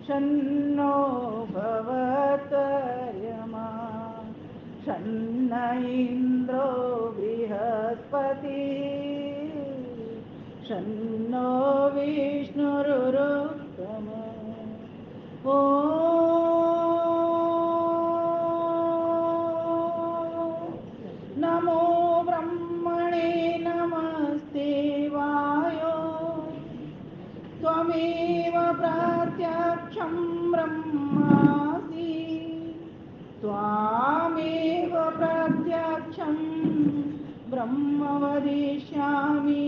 शन्नो भवतर्यमा शन्न इन्द्रो बृहस्पति शन्नो विष्णुरुरुक्रमः नमो ब्रह्मणे नमस्ते वायो त्वमेव प्रत्यक्षं ब्रह्मासि त्वामेव प्रत्यक्षं ब्रह्म वदिष्यामि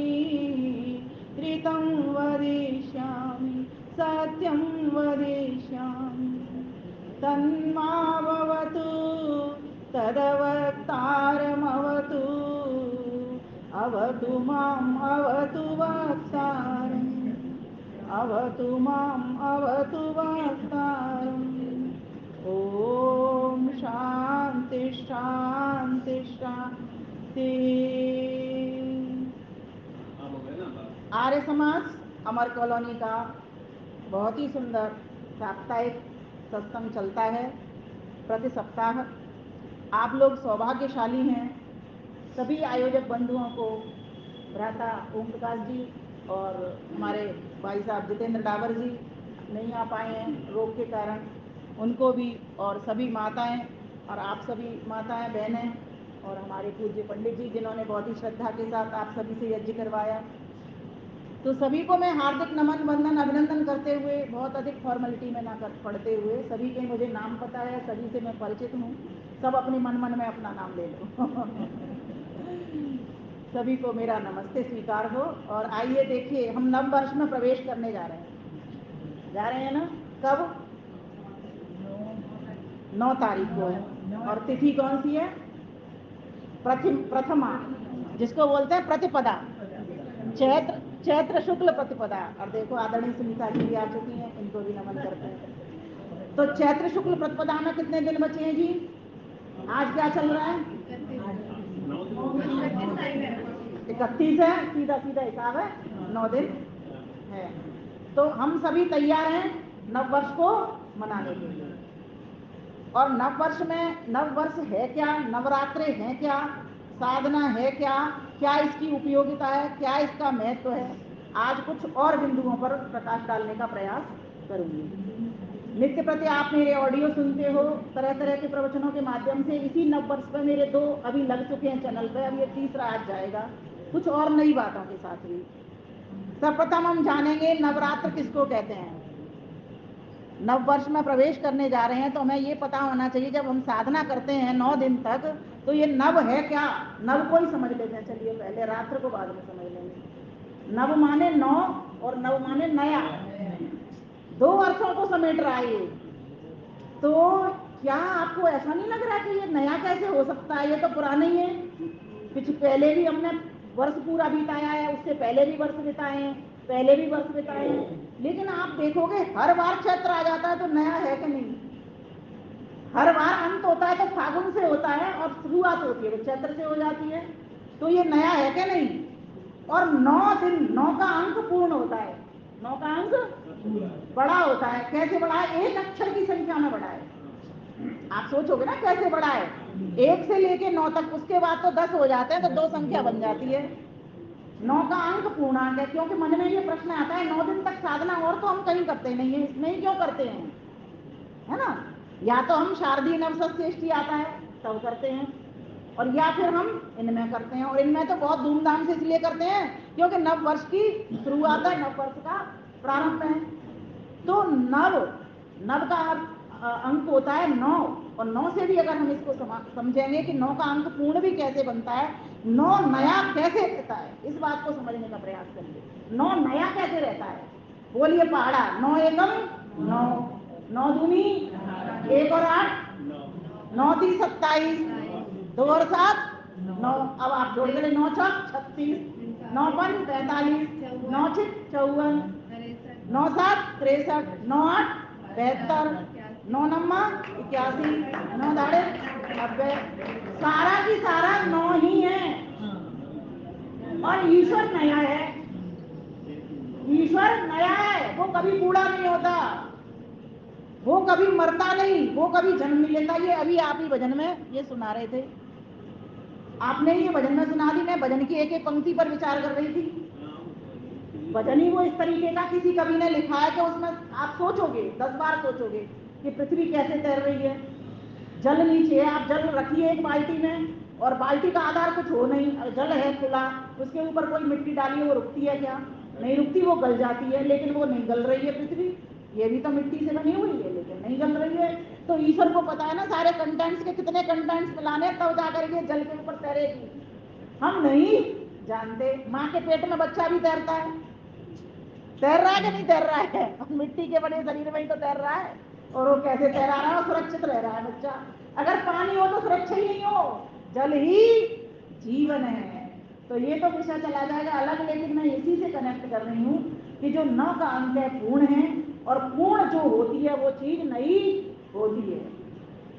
ऋतं वदिष्यामि सत्यं वदिष्यामि तन्मावतु तदवक्तारमवतु अवतु माम् अवतु वक्तारम् अवतु माम् अवतु वक्तारम् ओम शांति शांति शांति। आर्य समाज अमर कॉलोनी का बहुत ही सुंदर साप्ताहिक सत्संग चलता है प्रति सप्ताह। आप लोग सौभाग्यशाली हैं। सभी आयोजक बंधुओं को भ्राता ओम प्रकाश जी और हमारे भाई साहब जितेंद्र डावर जी नहीं आ पाए हैं रोग के कारण, उनको भी, और सभी माताएं और आप सभी माताएं बहनें और हमारे पूज्य पंडित जी जिन्होंने बहुत ही श्रद्धा के साथ आप सभी से यज्ञ करवाया, तो सभी को मैं हार्दिक नमन वंदन अभिनंदन करते हुए, बहुत अधिक फॉर्मेलिटी में ना कर पढ़ते हुए, सभी के मुझे नाम पता है, सभी से मैं परिचित हूँ, सब अपने मन मन में अपना नाम ले लो सभी को मेरा नमस्ते स्वीकार हो। और आइए देखिए, हम नव वर्ष में प्रवेश करने जा रहे हैं ना। कब? 9 तारीख को। और तिथि कौन सी है? प्रथमा, जिसको बोलते हैं प्रतिपदा, चैत्र शुक्ल प्रतिपदा। और देखो आदरणीय सुनीता जी भी आ चुकी हैं, इनको भी नमन करते हैं। तो चैत्र शुक्ल प्रतिपदा में कितने दिन बचे हैं जी? आज क्या चल रहा है? 31 है, सीधा सीधा हिसाब है, 9 दिन है। तो हम सभी तैयार हैं नव वर्ष को मनाने के लिए। और नव वर्ष में, नव वर्ष है क्या, नवरात्रे हैं क्या, साधना है क्या, क्या इसकी उपयोगिता है, क्या इसका महत्व है, आज कुछ और बिंदुओं पर प्रकाश डालने का प्रयास करूंगी। नित्य प्रति आप मेरे ऑडियो सुनते हो तरह तरह के प्रवचनों के माध्यम से। इसी नव वर्ष पर मेरे 2 अभी लग चुके हैं चैनल पे, अब ये 3रा आज जाएगा कुछ और नई बातों के साथ भी। सर्वप्रथम हम जानेंगे नवरात्र किसको कहते हैं। नव वर्ष में प्रवेश करने जा रहे हैं तो हमें ये पता होना चाहिए, जब हम साधना करते हैं 9 दिन तक, तो ये नव है क्या? नव को ही समझ लेते हैं, चलिए पहले रात्र को बाद में समझ लेंगे। नव माने 9 और नव माने नया, 2 अर्थों को समेट रहा है ये। तो क्या आपको ऐसा नहीं लग रहा कि ये नया कैसे हो सकता है? ये तो पुराना ही है। कुछ पहले भी हमने वर्ष पूरा बिताया है, उससे पहले भी वर्ष बिताए हैं, पहले भी वर्ष बिताए हैं, लेकिन आप देखोगे हर बार चैत्र आ जाता है तो नया है कि नहीं? हर बार अंत होता है तो फागुन से होता है और शुरुआत होती है तो चैत्र से हो जाती है, तो ये नया है कि नहीं? और 9 दिन, 9 का अंक पूर्ण होता है, 9 का अंक बड़ा होता है। कैसे बड़ा है? एक अक्षर की संख्या में बड़ा है। आप सोचोगे ना कैसे बड़ा है? 1 से लेके 9 तक, उसके बाद तो 10 हो जाते हैं तो 2 संख्या बन जाती है। 9 का अंक पूर्णांक है। क्योंकि मन में ये प्रश्न आता है 9 दिन तक साधना और तो हम कहीं करते नहीं है, इसमें ही क्यों करते हैं, है ना? या तो हम शारदीय नवसष्ठी आता है तब करते हैं, और या फिर हम इनमें करते हैं। और इनमें तो बहुत धूमधाम से इसलिए करते हैं क्योंकि नव वर्ष की शुरुआत है, नव वर्ष का प्रारंभ है। तो नव का अंक होता है 9, और 9 से भी अगर हम इसको समझेंगे कि 9 का अंक पूर्ण भी कैसे बनता है, 9 नया कैसे रहता है, इस बात को समझने का प्रयास करिए। 9 नया कैसे रहता है? बोलिए पहाड़ा। 9 एकम 9, 9 दूनी 1 और 8, 9 3 27, 2 और 7 9, अब आप जोड़ के 9 चौक 36, 9 पन 45, 9 6 54, 9 7 63, 9 8 72, 9 9 81, 9 दाड़े 90। सारा की सारा 9 ही है। और ईश्वर नया है, ईश्वर नया है, वो कभी बूढ़ा नहीं होता, वो कभी मरता नहीं, वो कभी जन्म नहीं लेता। ये अभी आप ही भजन में ये सुना रहे थे, आपने ये भजन में सुना दी। मैं भजन की एक एक पंक्ति पर विचार कर रही थी। भजन ही वो इस तरीके का किसी कवि ने लिखा है कि उसमें आप सोचोगे, 10 बार सोचोगे कि पृथ्वी कैसे तैर रही है। जल नीचे है, आप जल रखिए एक बाल्टी में और बाल्टी का आधार कुछ हो नहीं, जल है खुला, उसके ऊपर कोई मिट्टी डाली, वो रुकती है क्या? नहीं रुकती, वो गल जाती है। लेकिन वो नहीं गल रही है पृथ्वी, ये भी तो मिट्टी से बनी हुई है लेकिन नहीं गल रही है। तो ईश्वर को पता है ना सारे कंटेंट्स के कितने कंटेंट्स मिलाने तब जाकर के जल के ऊपर तैरेगी। हम नहीं जानते। माँ के पेट में बच्चा भी तैरता है, तैर रहा है कि नहीं तैर रहा है? मिट्टी के बड़े शरीर में ही तो तैर रहा है। और वो कैसे तैरा रहा है? सुरक्षित रह रहा है बच्चा। अगर पानी हो तो सुरक्षा ही नहीं हो, जल ही जीवन है। तो ये तो विषय चला जाएगा अलग, लेकिन मैं इसी से कनेक्ट कर रही हूँ कि जो न का अंत है पूर्ण है, और पूर्ण जो होती है वो चीज नई होती है।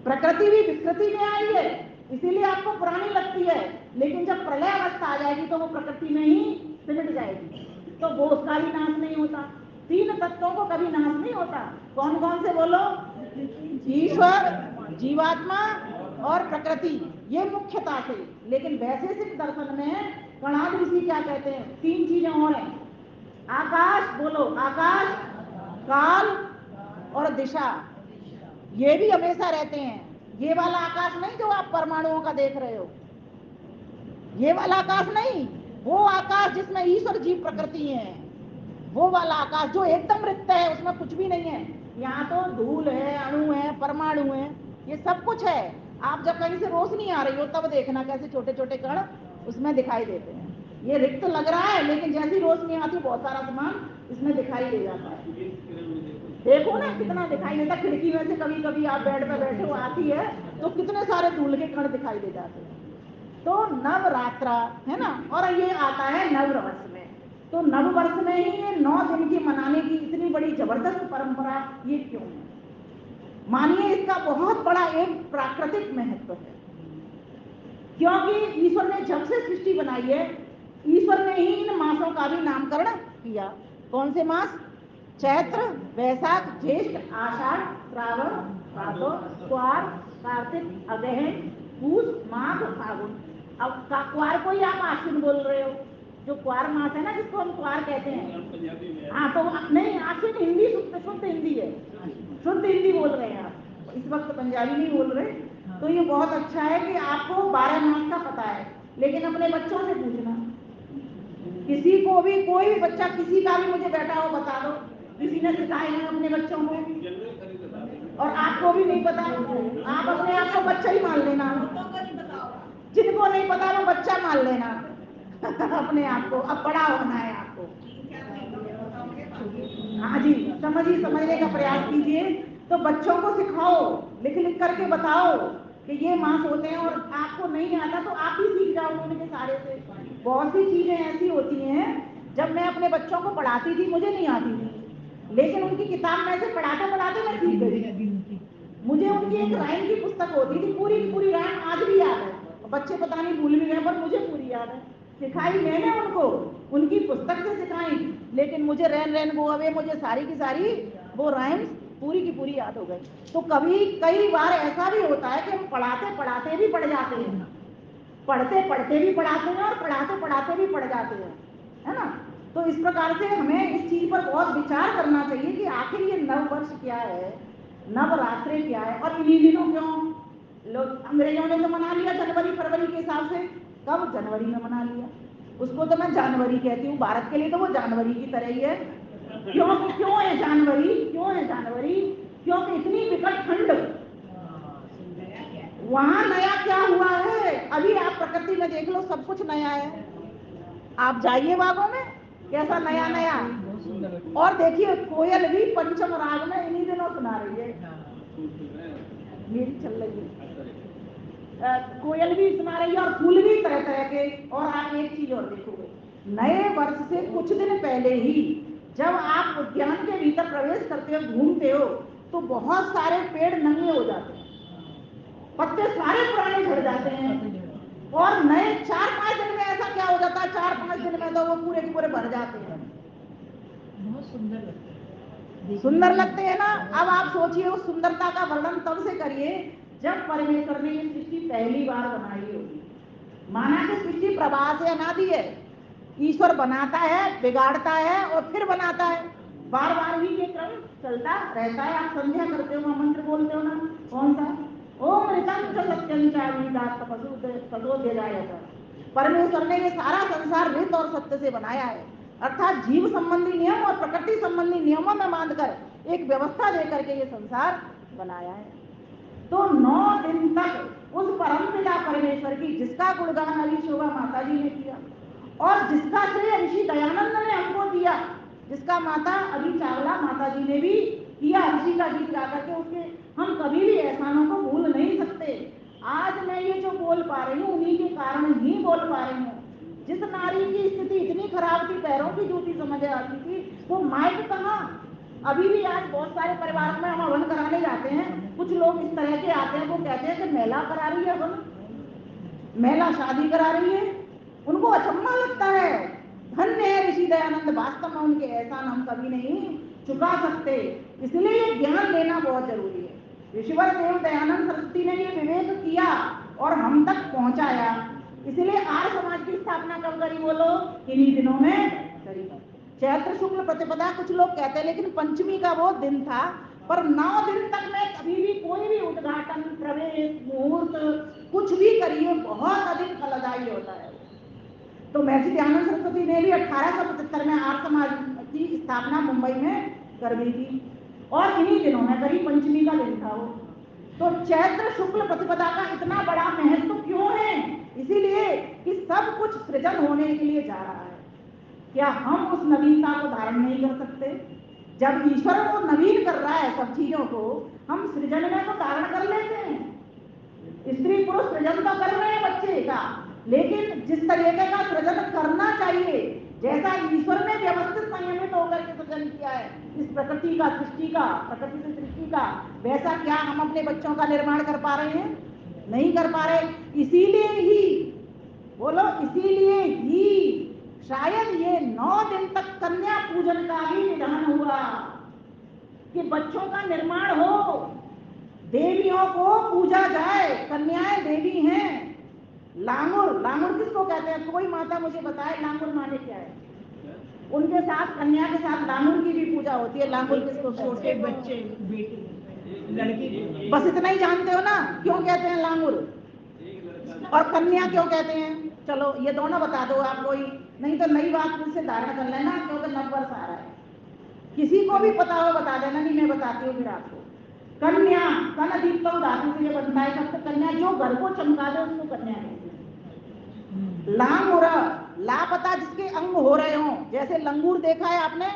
प्रकृति भी विकृति में आई है, इसीलिए आपको पुरानी लगती है, लेकिन जब प्रलय अवस्था आ जाएगी तो वो प्रकृति में ही सिमट जाएगी, तो वो उसका भी नाश नहीं होता। 3 तत्वों को कभी नाश नहीं होता। कौन कौन से बोलो? ईश्वर, जीवात्मा और प्रकृति, ये मुख्यता से। लेकिन वैशेषिक दर्शन में कणाद ऋषि क्या कहते हैं? 3 चीजें और हैं। आकाश, बोलो आकाश, काल और दिशा, ये भी हमेशा रहते हैं। ये वाला आकाश नहीं जो आप परमाणुओं का देख रहे हो, ये वाला आकाश नहीं, वो आकाश जिसमें ईश्वर जीव प्रकृति है, वो वाला आकाश जो एकदम रिक्त है, उसमें कुछ भी नहीं है। यहाँ तो धूल है, अणु है, परमाणु है, ये सब कुछ है। आप जब कहीं से रोशनी आ रही हो तब देखना कैसे छोटे छोटे कण उसमें दिखाई देते हैं। ये रिक्त लग रहा है, लेकिन जैसी रोशनी आती है बहुत सारा सामान इसमें दिखाई दे जाता है। देखो ना कितना दिखाई देता। खिड़की में से कभी कभी आप बेड पे बैठे हो आती है तो कितने सारे धूल के कण दिखाई दे जाते हैं। तो नवरात्रा है ना, और ये आता है नववर्ष में। तो नववर्ष में ही ये 9 दिन की मनाने की इतनी बड़ी जबरदस्त परंपरा ये क्यों है? मानिए इसका बहुत बड़ा एक प्राकृतिक महत्व है, क्योंकि ईश्वर ने जब से सृष्टि बनाई है, ईश्वर ने ही इन मासों का भी नामकरण किया। कौन से मास? चैत्र, वैशाख, ज्येष्ठ, आषाढ़, श्रावण, भादो, क्वार, कार्तिक, अगहन, पूस, माघ, फागुन। अब क्वार को ही आप आश्विन बोल रहे हो, जो क्वार मास है ना, जिसको हम क्वार कहते हैं। हाँ तो नहीं, आश्विन हिंदी शुद्ध हिंदी है, शुद्ध हिंदी बोल रहे हैं आप, इस वक्त पंजाबी नहीं बोल रहे। तो ये बहुत अच्छा है कि आपको 12 मास का पता है। लेकिन अपने बच्चों से पूछना, किसी को भी, कोई भी बच्चा, किसी का भी मुझे बैठा हो बता दो, किसी ने सिखाए हैं अपने बच्चों को? और आपको भी नहीं पता, आप अपने आप को बच्चा ही मान लेना। जिनको नहीं पता वो बच्चा मान लेना अपने आप को। अब बड़ा होना है आपको। हाँ जी, समझने का प्रयास कीजिए। तो बच्चों को सिखाओ, लिख लिख करके बताओ कि ये मास होते हैं, और आपको नहीं आता तो आप ही सीख जाओ उनके सारे से। बहुत सी चीजें ऐसी होती हैं, जब मैं अपने बच्चों को पढ़ाती थी मुझे नहीं आती थी, लेकिन उनकी किताब में से पढ़ाते पढ़ाते मैं सीख गई। मुझे उनकी एक राइम की पुस्तक होती थी, पूरी पूरी राइम आज भी याद है। बच्चे पता नहीं भूल भी गए, पर मुझे पूरी याद है। सिखाई मैंने उनको, उनकी पुस्तक से सिखाई, लेकिन मुझे रैन रैन वो अवे मुझे सारी की सारी वो राइम्स पूरी की पूरी याद हो गई। तो कभी कई बार ऐसा भी होता है कि हम पढ़ाते पढ़ाते भी पढ़ जाते हैं, पढ़ते पढ़ते भी पढ़ाते हैं, और पढ़ाते पढ़ाते भी पढ़ जाते हैं, है ना। तो इस प्रकार से हमें इस चीज पर बहुत विचार करना चाहिए कि आखिर ये नववर्ष क्या है, नवरात्रे क्या है, और इन्हीं दिनों क्यों लोग, अंग्रेजों ने तो मना लिया जनवरी फरवरी के हिसाब से। कब? जनवरी में मना लिया। उसको तो मैं जानवरी कहती हूँ, भारत के लिए तो वो जानवरी की तरह ही है। क्यों है जानवरी? क्यों है जानवरी? क्योंकि इतनी विकट ठंड, वहां नया क्या हुआ है? अभी आप प्रकृति में देख लो, सब कुछ नया है। आप जाइए बागों में, कैसा नया नया। और देखिए कोयल भी पंचम राग में इन्हीं दिनों सुना रही है, मेरी चल रही कोयल भी सुना रही है और फूल भी तरह तरह के। और आप एक चीज और देखोगे, नए वर्ष से कुछ दिन पहले ही जब आप उद्यान के भीतर प्रवेश करते हो, घूमते हो, तो बहुत सारे पेड़ नंगे हो जाते हैं, पत्ते सारे पुराने झड़ जाते हैं, और नए 4-5 दिन में ऐसा क्या हो जाता है, 4-5 दिन में तो वो पूरे के पूरे भर जाते हैं। बहुत सुंदर लगता है, सुंदर लगते हैं ना। अब आप सोचिए, उस सुंदरता का वर्णन तब से करिए जब परमेश्वर ने ये सृष्टि पहली बार बनाई होगी। माना कि सृष्टि प्रवाह से अनादि है, ईश्वर बनाता है, बिगाड़ता है और फिर बनाता है, बार बार ही ये क्रम चलता रहता है। आप संध्या करते हो, मंत्र बोलते हो ना, कौन सा, ओम ऋतम च सत्यं च अविद्यात् तपोध्यजायत। परमेश्वर ने ये सारा संसार ऋत और सत्य से बनाया है, अर्थात जीव संबंधी नियम और प्रकृति संबंधी नियमों में बांधकर एक व्यवस्था देकर के ये संसार बनाया है। तो 9 दिन तक उस परम पिता परमेश्वर की, जिसका गुणगान अभी शोभा माता जी ने किया और जिसका श्रेय ऋषि दयानंद ने हमको दिया, जिसका माता अभी चावला माता जी ने भी किया, ऋषि का गीत गा करके, उसके हम कभी भी एहसानों को भूल नहीं सकते। आज मैं ये जो बोल पा रही हूँ उन्हीं के कारण ही बोल पा रही हूँ। जिस नारी की स्थिति इतनी खराब थी, पैरों की जूती समझ आती थी, वो माइक कहाँ। अभी भी आज बहुत सारे परिवार में हम हवन कराने जाते हैं, कुछ लोग इस तरह के आते हैं, वो कहते हैं कि महिला करा रही है हवन, महिला शादी करा रही है, उनको अचंभा लगता है। धन्य है ऋषि दयानंद, वास्तव में उनके एहसान हम कभी नहीं चुका सकते, इसलिए ये ज्ञान लेना बहुत जरूरी है। ऋषिवर देव दयानंद सरस्वती ने ये विवेक किया और हम तक पहुंचाया, इसलिए आर्य समाज की स्थापना कब करी बोलो, इन्हीं दिनों में करी। चैत्र शुक्ल प्रतिपदा कुछ लोग कहते हैं, लेकिन पंचमी का वो दिन था, पर 9 दिन तक में कभी भी कोई भी उद्घाटन, प्रवेश, मुहूर्त कुछ भी करिए, बहुत अधिक फलदायी होता है। तो महर्षि दयानंद सरस्वती ने भी 1875 में आर्य समाज की स्थापना मुंबई में कर दी थी, और इन्हीं दिनों में करी, पंचमी का दिन था वो। तो चैत्र शुक्ल प्रतिपदा का इतना बड़ा महत्व क्यों है, इसीलिए कि सब कुछ सृजन होने के लिए जा रहा है। क्या हम उस नवीनता को धारण नहीं कर सकते? जब ईश्वर को नवीन कर रहा है सब चीजों को, हम सृजन में तो धारण कर लेते हैं। स्त्री पुरुष सृजन तो कर रहे हैं बच्चे का, लेकिन जिस तरीके का सृजन करना चाहिए, जैसा ईश्वर ने व्यवस्थित संयमित होकर के सृजन किया है इस प्रकृति का, सृष्टि का, प्रकृति से सृष्टि का, वैसा क्या हम अपने बच्चों का निर्माण कर पा रहे हैं? नहीं कर पा रहे। इसीलिए ही बोलो, इसीलिए ही शायद ये 9 दिन तक कन्या पूजन का भी विधान हुआ कि बच्चों का निर्माण हो, देवियों को पूजा जाए। कन्याएं देवी हैं। लांगुर, लांगुर किसको कहते हैं? कोई माता मुझे बताए लांगुर माने क्या है? उनके साथ, कन्या के साथ लांगुर की भी पूजा होती है। लांगुर किसको? छोटे बच्चे, बेटे, लड़की, बस इतना ही जानते हो ना क्यों कहते हैं लांगुर, और कन्या क्यों कहते हैं? चलो ये दोनों बता दो आप, कोई नहीं तो नई बात मुझसे धारण कर लेना, क्योंकि नववर्ष आ रहा है। किसी को भी पता हो बता देना, नहीं मैं बताती हूँ फिर आपको। कन्या, कन दीप धातु से ये बनता है शब्द कन्या, जो घर को चमका दे उसको कन्या कहते हैं। लांगुर, लापता जिसके अंग हो रहे हो, जैसे लंगूर देखा है आपने,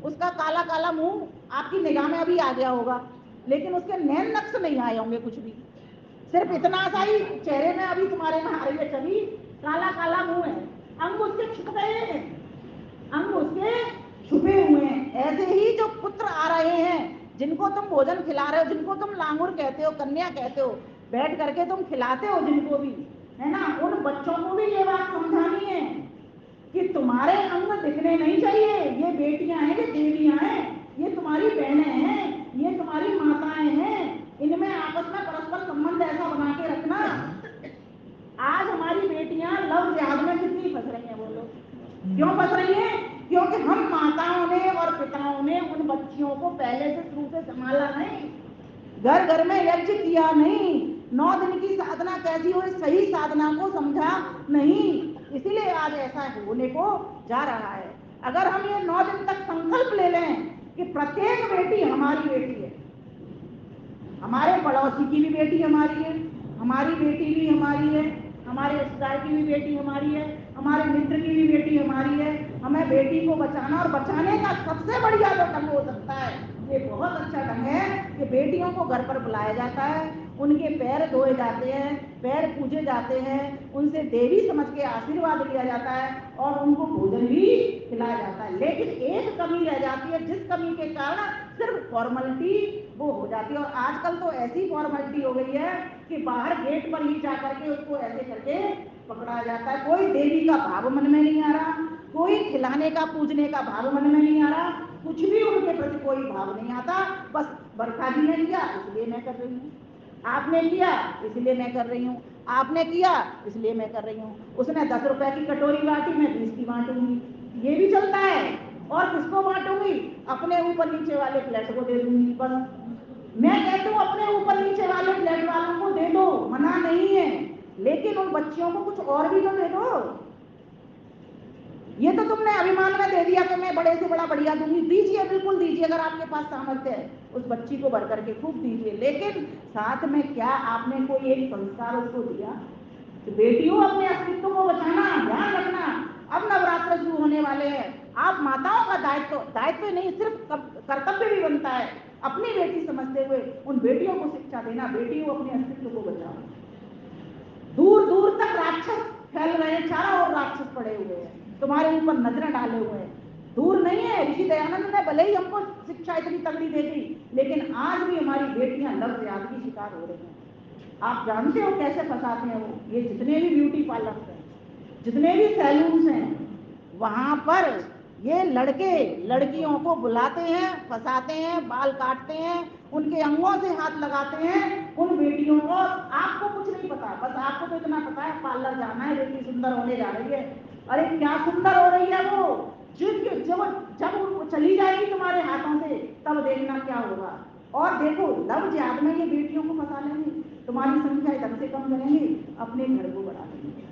उसका काला काला मुंह आपकी निगाह में अभी आ गया होगा, लेकिन उसके नैन नक्श नहीं आए होंगे कुछ भी, सिर्फ इतना सा ही चेहरे में अभी तुम्हारे में आ रही है छवि, काला काला मुंह है, अंग उसके छुप गए हैं, अंग उसके छुपे हुए हैं। ऐसे ही जो पुत्र आ रहे हैं, जिनको तुम भोजन खिला रहे हो, जिनको तुम लांगुर कहते हो, कन्या कहते हो, बैठ करके तुम खिलाते हो जिनको भी, है ना, उन बच्चों को भी ये बात समझानी है कि तुम्हारे अंग दिखने नहीं चाहिए, ये बेटियां हैं, ये देवियां हैं, ये तुम्हारी बहनें हैं, ये तुम्हारी माताएं हैं, इनमें आपस में परस्पर संबंध ऐसा बना के रखना। आज हमारी बेटियां लव जिहाद में कितनी फंस रही हैं, बोलो क्यों फंस रही हैं? क्योंकि हम माताओं ने और पिताओं ने उन बच्चियों को पहले से शुरू से संभाला नहीं, घर घर में यज्ञ किया नहीं, 9 दिन की साधना कैसी हो इस सही साधना को समझा नहीं, इसीलिए आज ऐसा होने को जा रहा है। अगर हम ये 9 दिन तक संकल्प ले लें कि प्रत्येक बेटी हमारी बेटी है, हमारे पड़ोसी की भी बेटी हमारी है, हमारी बेटी भी हमारी है, हमारे रिश्तेदार की भी बेटी हमारी है, हमारे मित्र की भी बेटी हमारी है, हमें बेटी को बचाना, और बचाने का सबसे बढ़िया जो ढंग हो सकता है, ये बहुत अच्छा ढंग है कि बेटियों को घर पर बुलाया जाता है उनके पैर धोए जाते हैं, पैर पूजे जाते हैं, उनसे देवी समझ के आशीर्वाद लिया जाता है और उनको भोजन भी खिलाया जाता है। लेकिन एक कमी रह जाती है, जिस कमी के कारण सिर्फ फॉर्मेलिटी वो हो जाती है। और आजकल तो ऐसी फॉर्मेलिटी हो गई है कि बाहर गेट पर ही जा करके उसको ऐसे करके पकड़ा जाता है। कोई देवी का भाव मन में नहीं आ रहा, कोई खिलाने का पूजने का भाव मन में नहीं आ रहा, कुछ भी उनके प्रति कोई भाव नहीं आता। बस बरखा जी ने किया इसलिए मैं कर रही हूँ, आपने किया इसलिए मैं कर रही हूँ, आपने किया इसलिए मैं कर रही हूँ, उसने 10 रुपए की कटोरी बांटी मैं 20 की बांटूंगी, ये भी चलता है। और किसको बांटूंगी? अपने ऊपर नीचे वाले फ्लैट को दे दूंगी। बस मैं कहती हूँ अपने ऊपर नीचे वाले फ्लैट वालों को दे दो, मना नहीं है, लेकिन उन बच्चियों को कुछ और भी तो दे दो। ये तो तुमने अभिमान में दे दिया कि मैं बड़े से बड़ा बढ़िया दूंगी। दीजिए, बिल्कुल दीजिए, अगर आपके पास सामर्थ्य है उस बच्ची को बढ़ करके खूब दीजिए, लेकिन साथ में क्या आपने कोई एक संस्कार उसको दिया? तो बेटियों, अपने अस्तित्व को बचाना, ध्यान रखना। अब नवरात्र शुरू होने वाले हैं, आप माताओं का दायित्व नहीं सिर्फ कर्तव्य भी बनता है अपनी बेटी समझते हुए उन बेटियों को शिक्षा देना। बेटियों, अपने अस्तित्व को बचाओ। दूर दूर तक राक्षस फैल रहे हैं, चारों ओर राक्षस पड़े हुए हैं, तुम्हारे ऊपर नजरें डाले हुए हैं। दूर नहीं है, ऋषि दयानंद ने भले ही हमको शिक्षा इतनी तगड़ी दे दी, लेकिन आज भी हमारी बेटियां लव जिहाद की शिकार हो रही हैं। आप जानते हो कैसे फंसाते हैं वो? ये जितने भी ब्यूटी पार्लर्स हैं, जितने भी सैलून्स हैं, वहां पर ये लड़के लड़कियों को बुलाते हैं, फंसाते हैं, बाल काटते हैं, उनके अंगों से हाथ लगाते हैं। उन बेटियों को आपको कुछ नहीं पता, बस आपको तो इतना पता है पार्लर जाना है, बेटी सुंदर होने जा रही है। अरे क्या सुंदर हो रही है वो! जब वो चली जाएगी तुम्हारे हाथों से, तब देखना क्या होगा। और देखो, लव जिहाद में ये बेटियों को फंसा लेंगे, तुम्हारी संख्या इधर से कम करेंगे, अपने घर को बढ़ा लेंगे,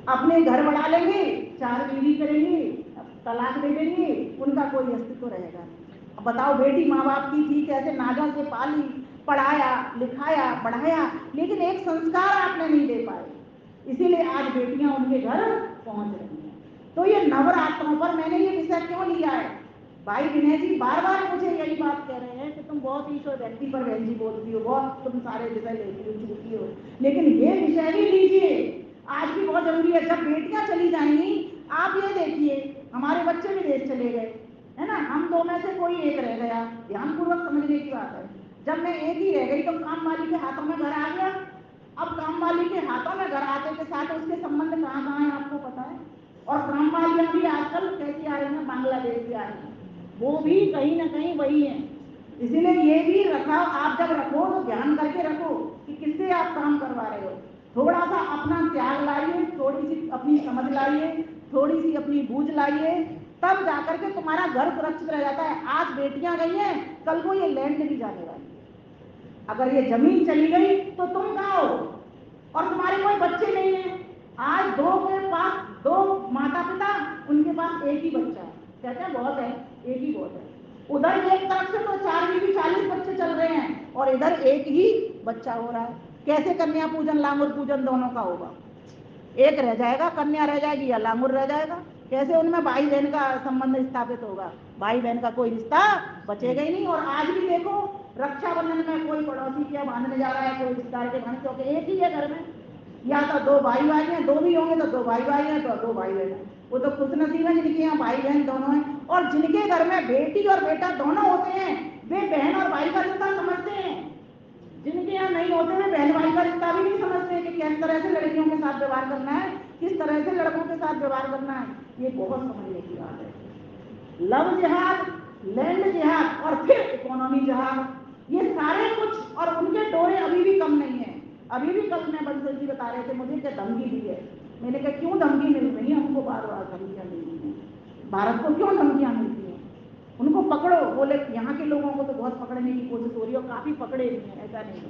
अपने घर बढ़ा लेंगे, 4 बीवी करेंगे, तलाक दे देंगे, उनका कोई अस्तित्व रहेगा नहीं। अब बताओ, बेटी माँ बाप की थी, कैसे नाजों से पाली, पढ़ाया लिखाया बढ़ाया, लेकिन एक संस्कार आपने नहीं दे पाए, इसीलिए आज बेटियां उनके घर पहुंच रही हैं। तो ये नवरात्रों पर मैंने ये विषय क्यों लिया है? भाई विनय जी बार बार मुझे यही बात कह रहे हैं कि तुम बहुत ईश्वर व्यक्ति पर बहन जी बोलती हो, बहुत तुम सारे विषय लेती हो, छूती हो, लेकिन ये विषय भी लीजिए, आज भी बहुत जरूरी है। जब बेटियां चली जाएंगी, आप ये देखिए, हमारे बच्चे विदेश चले गए, है ना, हम 2 में से कोई एक रह गया, ध्यानपूर्वक समझने की बात है। जब मैं एक ही रह गई तो काम वाली के हाथों में घर आ गया। अब काम वाली के हाथों में घर आते के साथ उसके संबंध कहाँ कहाँ है आपको पता है। और काम वालियां भी आजकल कैसी आ रही हैं, बांग्लादेश से आ रही हैं, वो भी कहीं ना कहीं वही है। इसीलिए ये भी रखा, आप जब रखो तो ध्यान करके रखो कि किससे आप काम करवा रहे हो। थोड़ा सा अपना त्याग लाइए, थोड़ी सी अपनी समझ लाइए, थोड़ी सी अपनी बूझ लाइए, तब जाकर के तुम्हारा घर सुरक्षित रह जाता है। आज बेटियां गई हैं, कल को ये लैंड भी जाने वाली है। अगर ये जमीन चली गई तो तुम कहाँ हो? और तुम्हारे कोई बच्चे नहीं है। आज 2 के पास 2 माता पिता, उनके पास एक ही बच्चा है, कहते हैं बहुत है, एक ही बहुत है। उधर एक तरफ से तो 4 बीवी 40 बच्चे चल रहे हैं और इधर एक ही बच्चा हो रहा है। कैसे कन्या पूजन लांगुर पूजन दोनों का होगा? एक रह जाएगा, कन्या रह जाएगी या लांगुर रह जाएगा। कैसे उनमें भाई बहन का संबंध स्थापित होगा? भाई बहन का कोई रिश्ता बचेगा ही नहीं। और आज भी देखो, रक्षाबंधन में कोई पड़ोसी क्या बांधने जा रहा है, कोई रिश्तेदार के भाई, क्योंकि एक ही है घर में, या तो 2 भाई भाई हैं, 2 भी होंगे तो 2 भाई भाई हैं, तो 2 भाई बहन हैं। वो तो खुशनसीब है जिनके यहाँ भाई बहन दोनों हैं। और जिनके घर में बेटी और बेटा दोनों होते हैं, वे बहन और भाई का रिश्ता समझते हैं। जिनके यहाँ नहीं होते, वे बहन भाई का रिश्ता भी नहीं समझते कि किस तरह से लड़कियों के साथ व्यवहार करना है, किस तरह से लड़कों के साथ व्यवहार करना है। ये बहुत समझने की बात है। लव जिहाद, लैंड जिहाद और फिर इकोनॉमी जिहाद, ये सारे कुछ, और उनके डोरे अभी भी कम नहीं है। अभी भी कल में बंसल जी बता रहे थे मुझे कि धमकी दी है। मैंने कहा क्यों धमकी मिल रही है? हमको बार बार धमकियां मिल रही हैं। भारत को क्यों धमकियां मिलती हैं? उनको पकड़ो। बोले यहाँ के लोगों को तो बहुत पकड़ने की कोशिश हो रही है और काफी पकड़े भी हैं, ऐसा नहीं है,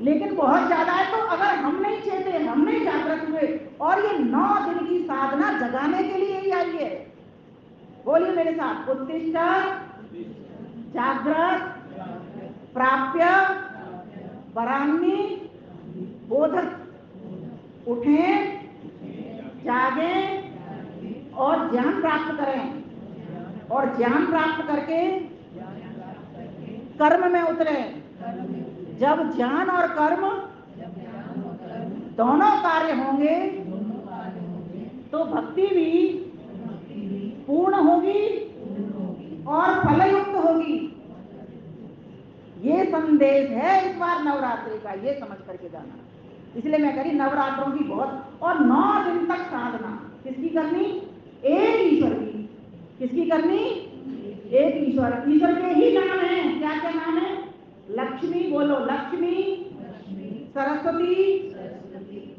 लेकिन बहुत ज्यादा है। तो अगर हम नहीं चेते, हम नहीं जागृत हुए, और ये 9 दिन की साधना जगाने के लिए ही आई है। बोलिए मेरे साथ, उत्तिष्ठ जागृत प्राप्य वरान्नी बोधक। उठें, जागें और ज्ञान प्राप्त करें, और ज्ञान प्राप्त करके कर्म में उतरें। जब ज्ञान और कर्म दोनों कार्य होंगे तो भक्ति भी पूर्ण होगी और फलयुक्त होगी। ये संदेश है इस बार नवरात्रि का, ये समझ करके जाना। इसलिए मैं कह रही नवरात्रों की बहुत, और 9 दिन तक साधना किसकी करनी? एक ईश्वर की। किसकी करनी? एक ईश्वर। ईश्वर के ही नाम है। क्या क्या नाम है? लक्ष्मी, बोलो लक्ष्मी, सरस्वती,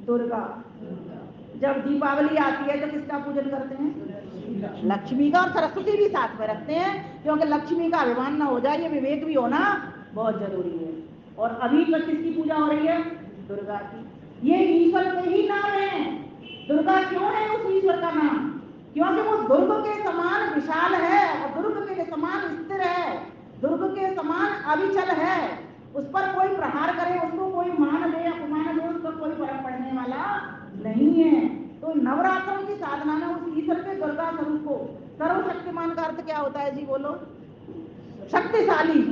दुर्गा। जब दीपावली आती है तो किसका पूजन करते हैं? लक्ष्मी का। और सरस्वती भी साथ में रखते हैं, क्योंकि लक्ष्मी का अभिमान ना हो जाए, ये विवेक भी होना बहुत जरूरी है। और अभी तक किसकी पूजा हो रही है? दुर्गा की। ये ईश्वर के ही नाम है। दुर्गा क्यों है उस ईश्वर का नाम? क्योंकि वो दुर्ग के समान विशाल है और दुर्ग के समान स्थिर है, दुर्ग के समान अविचल है। उस पर कोई प्रहार करे, उसको कोई मान ले अपमान ले, उसको कोई फर्क पड़ने वाला नहीं है। तो नवरात्रों की साधना में उस ईश्वर के दुर्गा स्वरूप को, सर्वशक्तिमान का अर्थ क्या होता है जी? बोलो। शक्तिशाली,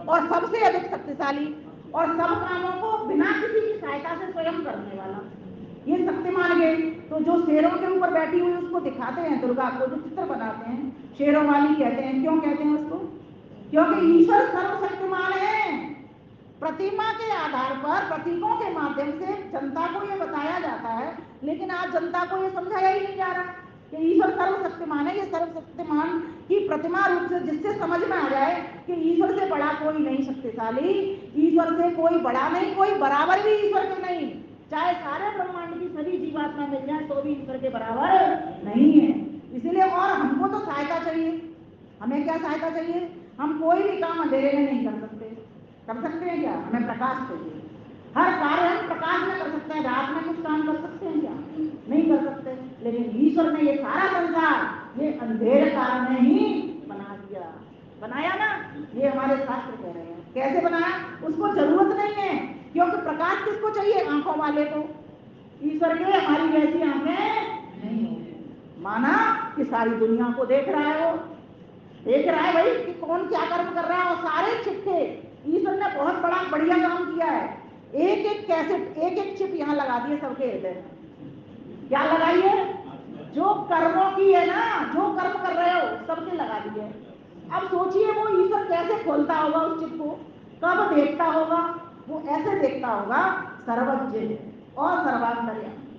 और सबसे अधिक शक्तिशाली, और सब कामों को बिना किसी की सहायता से स्वयं करने वाला, ये शक्तिमान गए। तो जो शेरों के ऊपर बैठी हुई उसको दिखाते हैं दुर्गा को, जो चित्र बनाते हैं शेरों वाली कहते हैं। क्यों कहते हैं उसको? क्योंकि ईश्वर सर्वशक्तिमान है। प्रतिमा के आधार पर, प्रतीकों के माध्यम से जनता को ये बताया जाता है, लेकिन आज जनता को ये समझाया ही नहीं जा रहा कि ईश्वर सर्वशक्तिमान है। ये सर्वशक्तिमान की प्रतिमा रूप से जिससे समझ में आ जाए कि ईश्वर से बड़ा कोई नहीं शक्तिशाली, ईश्वर से कोई बड़ा नहीं, कोई बराबर भी ईश्वर के नहीं। चाहे सारे ब्रह्मांड की सभी जीवात्मा मिल जाए तो भी ईश्वर के बराबर नहीं है। इसलिए और हमको तो सहायता चाहिए। हमें क्या सहायता चाहिए? हम कोई भी काम अंधेरे में नहीं कर सकते। कर सकते हैं क्या? हमें प्रकाश चाहिए। हर कार्य हम प्रकाश में कर सकते हैं। रात में कुछ काम कर सकते हैं क्या? नहीं कर सकते। लेकिन ईश्वर ने ये सारा संसार ये अंधेरे काल में ही बना दिया। बनाया ना? ये हमारे शास्त्र कह रहे हैं। कैसे बनाया? उसको जरूरत नहीं है, क्योंकि प्रकाश किसको चाहिए? आंखों वाले को। ईश्वर के हमारी वैसी आंखें नहीं होंगी। माना कि सारी दुनिया को देख रहा है, वो देख रहा है भाई कि कौन क्या कर्म कर रहा है, और सारे चिट्ठे ईश्वर ने बहुत बड़ा बढ़िया काम किया है। एक एक कैसेट, एक एक चिप यहाँ लगा दिए सबके हृदय में। क्या लगाई है? जो कर्मों की है ना, जो कर्म कर रहे हो सबके लगा दिए। अब सोचिए वो ईश्वर कैसे खोलता होगा उस चिप को, कब देखता होगा? वो ऐसे देखता होगा, सर्वज्ञ और सर्वांतर्यामी,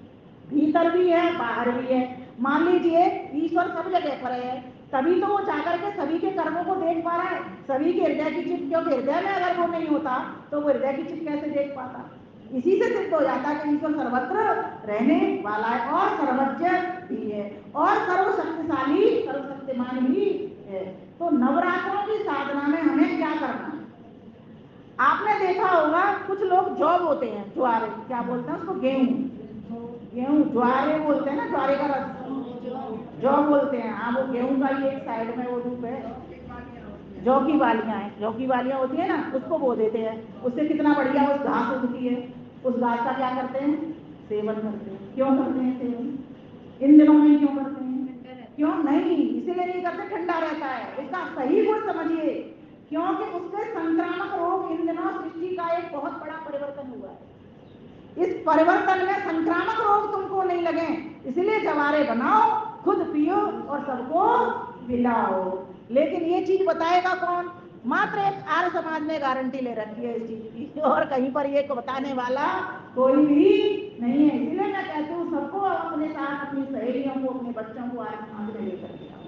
भीतर भी है बाहर भी है। मान लीजिए ईश्वर सब जगह पर है, तभी तो वो जाकर के सभी के कर्मों को देख पा रहा है, सभी के हृदय की चिप। क्योंकि हृदय में अगर वो नहीं होता तो वो हृदय की चिप कैसे देख पाता? इसी से सिद्ध हो जाता कि ईश्वर सर्वत्र रहने वाला है और सर्वज्ञ भी है और सर्वशक्तिशाली, सर्वशक्तिमान भी है। तो नवरात्रों की साधना में हमें क्या करना है? आपने देखा होगा कुछ लोग जौ बोते हैं, ज्वारे, क्या बोलते हैं उसको? गेहूं। गेहूं ज्वारे बोलते हैं ना, ज्वारे का रस जौ बोलते हैं। हाँ, वो गेहूं का ही एक साइड में वो रूप है। जौ की बालियां हैं, जौ की बालियां होती है ना, उसको बो देते हैं। उससे कितना बढ़िया उस घास उगती है। उस घास का क्या करते हैं? सेवन करते हैं। क्यों करते हैं सेवन? इन दिनों में क्यों करते हैं? क्यों नहीं? इसीलिए नहीं करते, ठंडा रहता है। इसका सही गुण समझिए, क्योंकि उससे संक्रामक रोग इन दिनों सृष्टि का एक बहुत बड़ा परिवर्तन हुआ है। इस परिवर्तन में संक्रामक रोग तुमको नहीं लगे, इसलिए जवारे बनाओ, खुद पियो और सबको पिलाओ। लेकिन ये चीज बताएगा कौन? मात्र एक आर्य समाज ने गारंटी ले रखी है इस चीज की, और कहीं पर ये बताने वाला कोई भी नहीं है। इसलिए मैं कहती हूँ सबको अपने साथ, अपनी सहेलियों को, अपने बच्चों को आर्य समाज में लेकर के आओ।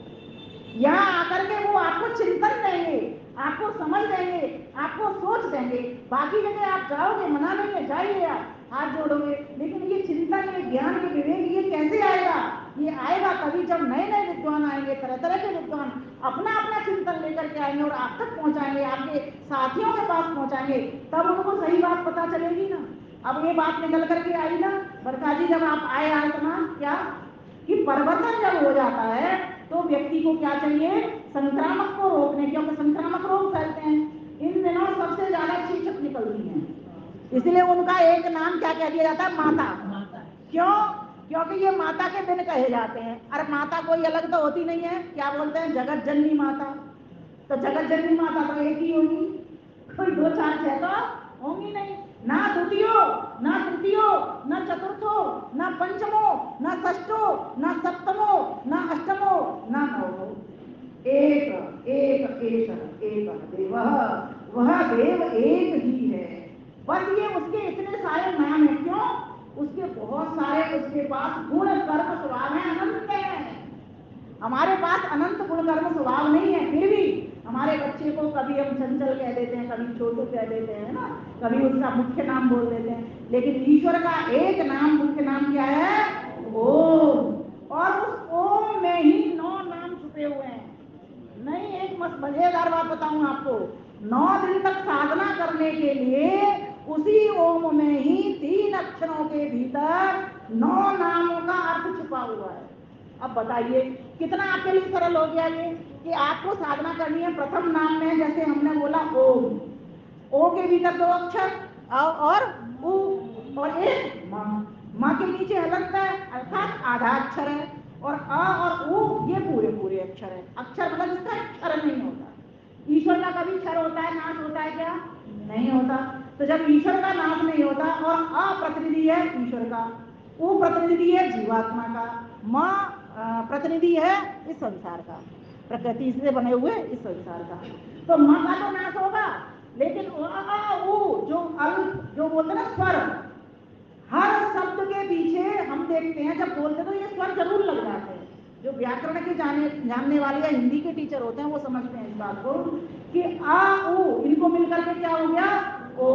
यहाँ आकर के वो आपको चिंतन देंगे, आपको समझ देंगे, आपको सोच देंगे। बाकी जगह आप जाओगे, मना नहीं है, जाइए, आप हाथ जोड़ोगे, लेकिन ये चिंतन, ये ज्ञान, ये विवेक ये कैसे आएगा? ये आएगा तभी जब नए नए विद्वान आएंगे, तरह तरह के विद्वान अपना अपना चिंतन लेकर के आएंगे और आप तक पहुंचाएंगे, आपके साथियों के पास पहुंचाएंगे, तब उनको सही बात पता चलेगी ना। अब ये बात निकल करके आई ना वर्षा जी, जब आप आए आत्मा, क्या कि परिवर्तन जब हो जाता है तो व्यक्ति को क्या चाहिए? संक्रामक को रोकने, क्योंकि संक्रामक रोग फैलते हैं। इन दिनों सबसे ज्यादा शीर्षक निकलती है, इसलिए उनका एक नाम क्या कह दिया जाता है? माता। क्यों? क्योंकि ये माता के दिन कहे जाते हैं। अरे माता कोई अलग तो होती नहीं है, क्या बोलते हैं? जगत जननी माता। तो जगत जननी माता तो एक ही होगी, कोई दो चार छह तो होंगी नहीं। ना द्वितीयो, ना तृतीयो, न चतुर्थो, न पंचमो, न षष्ठो, न सप्तमो, न अष्टमो, न नवमो। एक एक एक देव, वह देव एक ही है। बस ये उसके इतने सारे नाम है, क्यों? उसके बहुत सारे, उसके पास गुण कर्म स्वभाव है, अनंत है। हमारे पास अनंत गुण कर्म स्वभाव नहीं है, फिर भी हमारे बच्चे को कभी हम चंचल कह देते हैं, कभी छोटू कह देते हैं ना, कभी उसका मुख्य नाम बोल देते हैं। लेकिन ईश्वर का एक नाम, मुख्य नाम क्या है? ओम। और उस ओम में ही 9 नाम छुपे हुए हैं। नहीं, एक मजेदार बात बताऊं आपको, 9 दिन तक साधना करने के लिए उसी ओम में ही 3 अक्षरों के भीतर 9 नामों का अर्थ छुपा हुआ है। अब बताइए कितना आपके लिए सरल हो गया ये, कि आपको साधना करनी है। प्रथम नाम में जैसे हमने बोला ओम, ओ के भीतर 2 अक्षर और उ, और एक माँ के नीचे हलंत है, अर्थात आधा अक्षर है, और अ और उ ये पूरे पूरे अक्षर है। अक्षर मतलब इसका क्षर नहीं होता। ईश्वर का कभी क्षर होता है, नाश होता है क्या? नहीं होता। तो जब ईश्वर का नाश नहीं होता, और अ प्रतिनिधि है ईश्वर का, उ प्रतिनिधि है जीवात्मा का, माँ प्रतिनिधि है इस संसार का, प्रकृति से बने हुए इस संसार का। तो माँ का तो नाश होगा, लेकिन जो बोलते ना स्वर, हर शब्द के पीछे हम देखते हैं, जब बोलते तो ये स्वर जरूर लग जाते हैं। जो व्याकरण के जानने वाले या हिंदी के टीचर होते हैं वो समझते हैं इस बात को कि आ उ इनको मिलकर के क्या हो गया? ओ।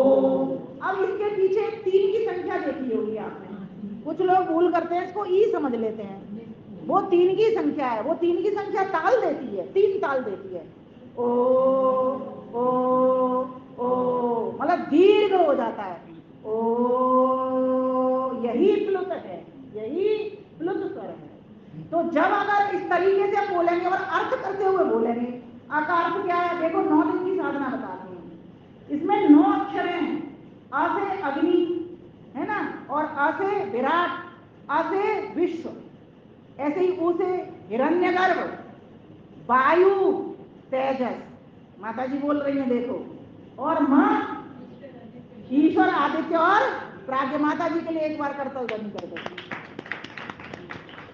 अब इसके पीछे 3 की संख्या देखी होगी आपने। कुछ लोग भूल करते हैं, इसको ई समझ लेते हैं। वो 3 की संख्या है, वो 3 की संख्या ताल देती है, 3 ताल देती है। ओ ओ ओ मतलब दीर्घ हो जाता है। ओ, यही प्लुत है, यही प्लुत स्वर है। तो जब अगर इस तरीके से बोलेंगे और अर्थ करते हुए बोलेंगे, का अर्थ क्या है? देखो 9 दिन की साधना बताते हैं, इसमें 9 अक्षर हैं। अ से अग्नि है ना, और अ से विराट, अ से विश्व, ऐसे ही ऊ से हिरण्यगर्भ, वायु, तेजस, माता जी बोल रही हैं देखो, और मां ईश्वर, आदित्य और प्राज्ञ। माता जी के लिए एक बार करतल ध्वनि कर दो।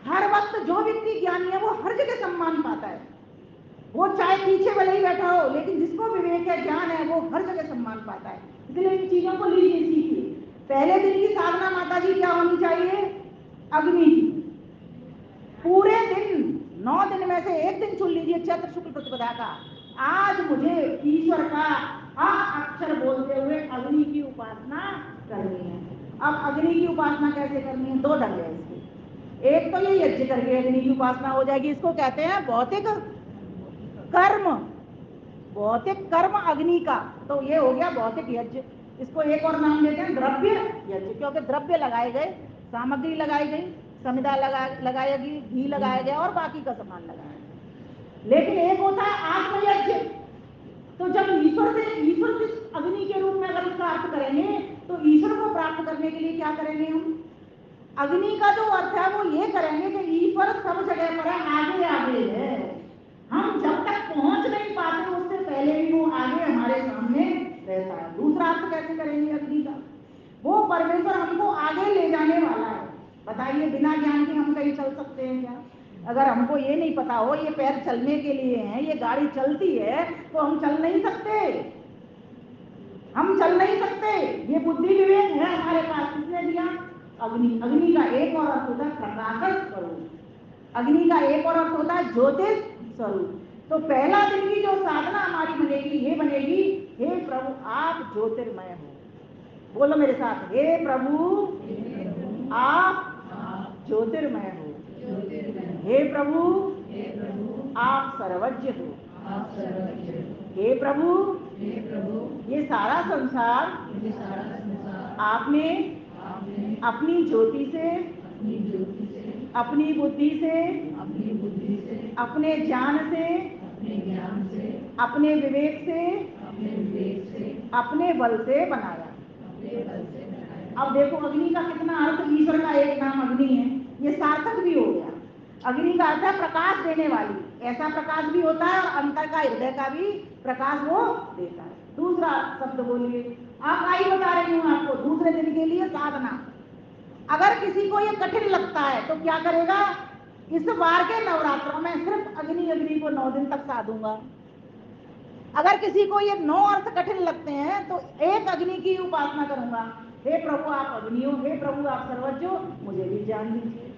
हर वक्त जो व्यक्ति ज्ञानी है वो हर जगह सम्मान पाता है, वो चाहे पीछे भले ही बैठा हो, लेकिन जिसको विवेक है, ज्ञान है, वो हर जगह सम्मान पाता है। इसलिए इन चीजों को लीजिए, सीखिए। पहले दिन की साधना माता जी क्या होनी चाहिए? अग्नि की। पूरे दिन 9 दिन में से एक दिन चुन लीजिए, चैत्र शुक्ल प्रतिपदा का, आज मुझे ईश्वर का आ अक्षर बोलते हुए अग्नि की उपासना करनी है। अब अग्नि की उपासना कैसे करनी है? 2 ढंग है इसके। एक तो ये यज्ञ करके अग्नि की उपासना हो जाएगी, इसको कहते हैं भौतिक कर्म, भौतिक कर्म अग्नि का। तो ये हो गया भौतिक यज्ञ। इसको एक और नाम देते हैं द्रव्य यज्ञ, क्योंकि द्रव्य लगाए गए, सामग्री लगाई गई, समिधा लगाएगी, घी लगाया गया और बाकी का सामान लगाया गया। लेकिन एक होता है आत्मयज्ञ। तो जब ईश्वर जिस अग्नि के रूप में अगर उसका अर्थ करेंगे, तो ईश्वर को प्राप्त करने के लिए क्या करेंगे हम? अग्नि का जो अर्थ है वो ये करेंगे कि ईश्वर सब जगह पर है, आगे आगे है। हम जब तक पहुंच नहीं पाते, उससे पहले भी वो आगे हमारे सामने रहता है। दूसरा अर्थ कैसे करेंगे अग्नि का? वो परमेश्वर हमको आगे ले जाने वाला है। बताइए, बिना ज्ञान के हम कहीं चल सकते हैं क्या? अगर हमको ये नहीं पता हो ये पैर चलने के लिए हैं, ये गाड़ी चलती है, तो हम चल नहीं सकते, हम चल नहीं सकते। ये बुद्धि विवेक है हमारे पास, किसने दिया? अग्नि। अग्नि का एक और अर्थ होता है प्रकाशक स्वरूप, अग्नि का एक और अर्थ होता है ज्योतिष स्वरूप। तो पहला दिन की जो साधना हमारी बनेगी, ये बनेगी, हे प्रभु आप ज्योतिर्मय हो। बोलो मेरे साथ, हे प्रभु आप ज्योतिर्मय हो, हे प्रभु आप सर्वज्ञ हो, हे प्रभु ये सारा संसार आपने अपनी ज्योति से, अपनी बुद्धि से, अपने ज्ञान से, अपने विवेक से, अपने बल से बनाया। अब देखो अग्नि का कितना अर्थ, ईश्वर का एक नाम अग्नि है, ये सार्थक भी हो गया। अग्नि का अर्थ है प्रकाश देने वाली, ऐसा प्रकाश भी होता है और अंतर का, हृदय का भी प्रकाश वो देता है। दूसरा शब्द बोलिए, अब आई बता रही हूँ आपको दूसरे दिन के लिए साधना। अगर किसी को ये कठिन लगता है तो क्या करेगा, इस बार के नवरात्रों में सिर्फ अग्नि को 9 दिन तक साधूंगा। अगर किसी को ये 9 अर्थ कठिन लगते हैं तो एक अग्नि की उपासना करूंगा। हे प्रभु आप अग्नि हो, हे प्रभु आप सर्वज्ञ हो, मुझे भी ज्ञान दीजिए।